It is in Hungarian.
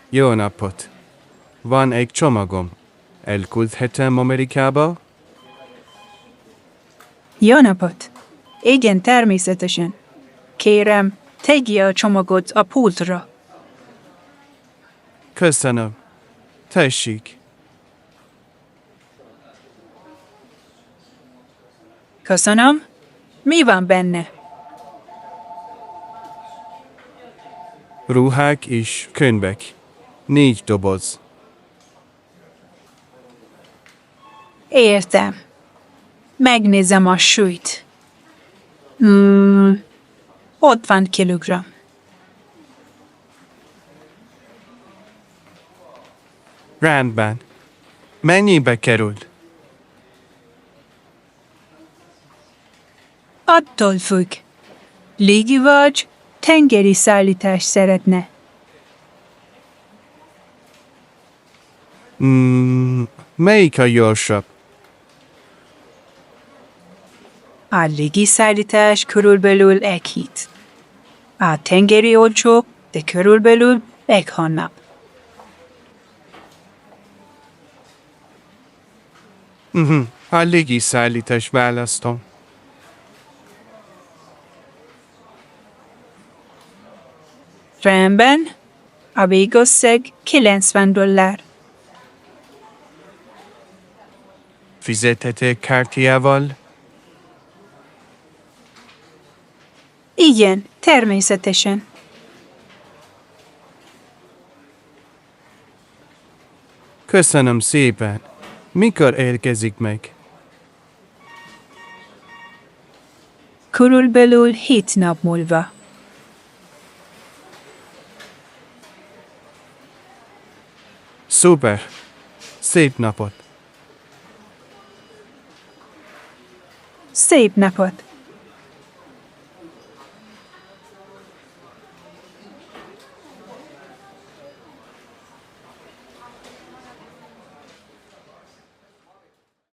Jó napot! Van egy csomagom. Elküldhetem Amerikába? Jó napot! Igen, természetesen. Kérem, tegye a csomagot a pultra. Köszönöm. Tessék. Köszönöm. Mi van benne? Ruhák és könyvek. 4 doboz. Értem. Megnézem a súlyt. Ott van kilogramm. Rendben. Mennyibe kerül? Attól függ. Légi vagy tengeri szállítást szeretne. Melyik a gyorsabb? A légiszállítás körülbelül egy hét. A tengeri olcsó, de körülbelül egy hónap. A légiszállítás választom. Rendben. A végösszeg $90. Fizethetek kártyával? Igen, természetesen. Köszönöm szépen. Mikor érkezik meg? Körülbelül 7 nap múlva. Szuper. Szép napot. Szép napot!